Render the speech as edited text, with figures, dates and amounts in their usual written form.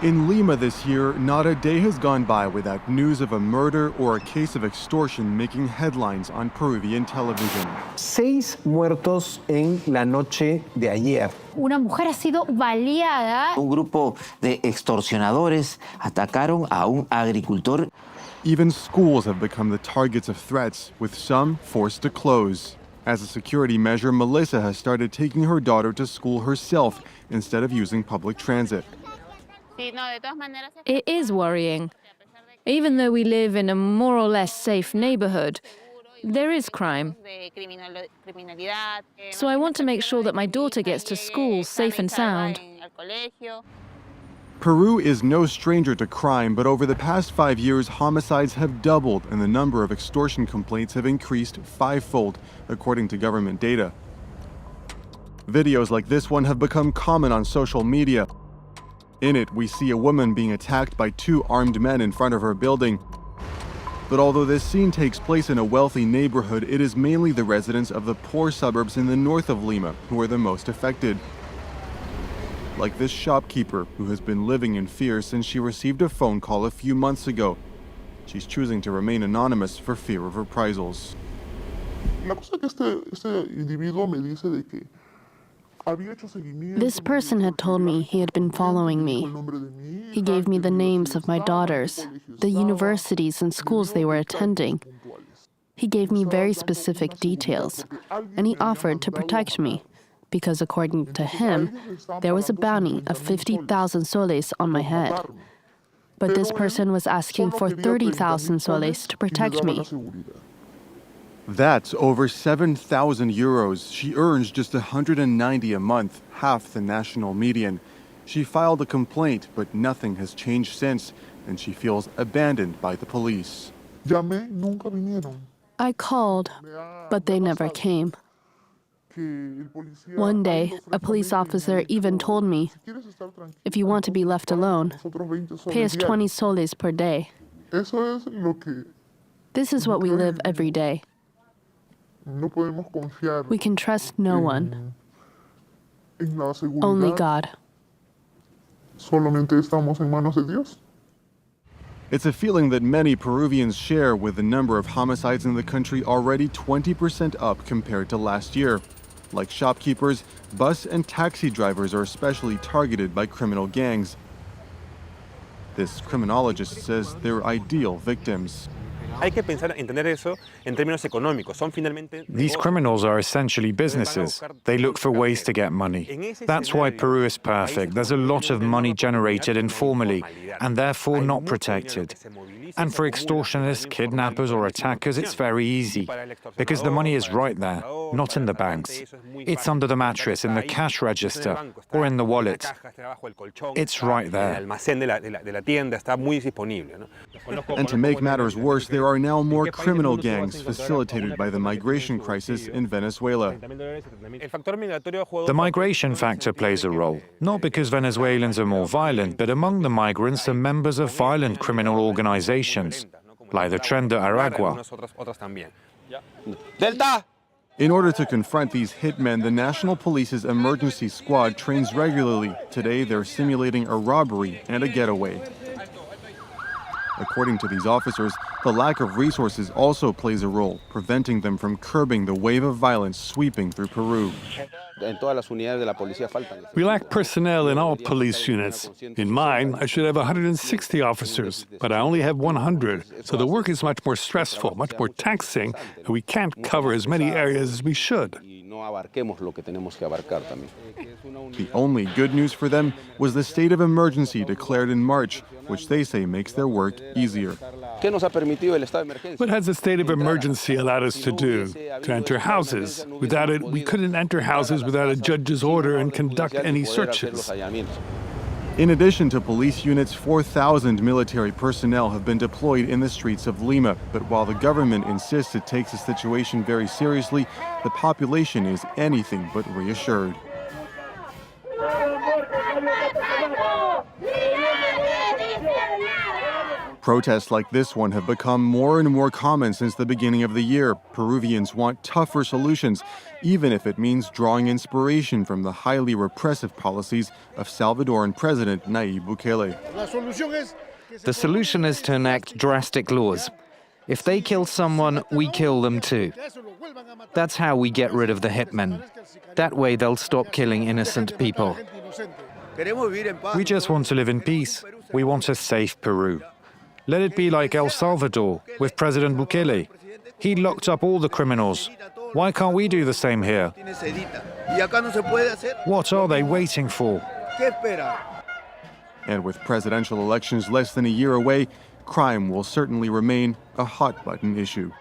In Lima this year, not a day has gone by without news of a murder or a case of extortion making headlines on Peruvian television. 6 muertos en la noche de ayer. Una mujer ha sido baleada. Un grupo de extorsionadores atacaron a un agricultor. Even schools have become the targets of threats, with some forced to close. As a security measure, Melissa has started taking her daughter to school herself instead of using public transit. It is worrying. Even though we live in a more or less safe neighborhood, there is crime. So I want to make sure that my daughter gets to school safe and sound. Peru is no stranger to crime, but over the past 5 years, homicides have doubled and the number of extortion complaints have increased 5-fold, according to government data. Videos like this one have become common on social media. In it, we see a woman being attacked by 2 armed men in front of her building. But although this scene takes place in a wealthy neighborhood, it is mainly the residents of the poor suburbs in the north of Lima who are the most affected. Like this shopkeeper who has been living in fear since she received a phone call a few months ago. She's choosing to remain anonymous for fear of reprisals. La cosa que este individuo me dice de que this person had told me he had been following me. He gave me the names of my daughters, the universities and schools they were attending. He gave me very specific details, and he offered to protect me, because according to him, there was a bounty of 50,000 soles on my head. But this person was asking for 30,000 soles to protect me. That's over 7,000 euros. She earns just 190 a month, half the national median. She filed a complaint, but nothing has changed since, and she feels abandoned by the police. I called, but they never came. One day, a police officer even told me, if you want to be left alone, pay us 20 soles per day. This is what we live every day. We can trust no one. Only God. It's a feeling that many Peruvians share, with the number of homicides in the country already 20% up compared to last year. Like shopkeepers, bus and taxi drivers are especially targeted by criminal gangs. This criminologist says they're ideal victims. These criminals are essentially businesses. They look for ways to get money. That's why Peru is perfect. There's a lot of money generated informally and therefore not protected. And for extortionists, kidnappers or attackers, it's very easy because the money is right there, not in the banks. It's under the mattress, in the cash register, or in the wallet. It's right there. And to make matters worse, there are now more criminal gangs facilitated by the migration crisis in Venezuela. The migration factor plays a role, not because Venezuelans are more violent, but among the migrants are members of violent criminal organizations, like the Tren de Aragua. In order to confront these hitmen, the National Police's emergency squad trains regularly. Today, they're simulating a robbery and a getaway. According to these officers, the lack of resources also plays a role, preventing them from curbing the wave of violence sweeping through Peru. We lack personnel in all police units. In mine, I should have 160 officers, but I only have 100. So the work is much more stressful, much more taxing, and we can't cover as many areas as we should. The only good news for them was the state of emergency declared in March, which they say makes their work easier. What has the state of emergency allowed us to do? To enter houses. Without it, we couldn't enter houses without a judge's order and conduct any searches. In addition to police units, 4,000 military personnel have been deployed in the streets of Lima. But while the government insists it takes the situation very seriously, the population is anything but reassured. Protests like this one have become more and more common since the beginning of the year. Peruvians want tougher solutions, even if it means drawing inspiration from the highly repressive policies of Salvadoran President Nayib Bukele. The solution is to enact drastic laws. If they kill someone, we kill them too. That's how we get rid of the hitmen. That way they'll stop killing innocent people. We just want to live in peace. We want a safe Peru. Let it be like El Salvador with President Bukele. He locked up all the criminals. Why can't we do the same here? What are they waiting for? And with presidential elections less than a year away, crime will certainly remain a hot-button issue.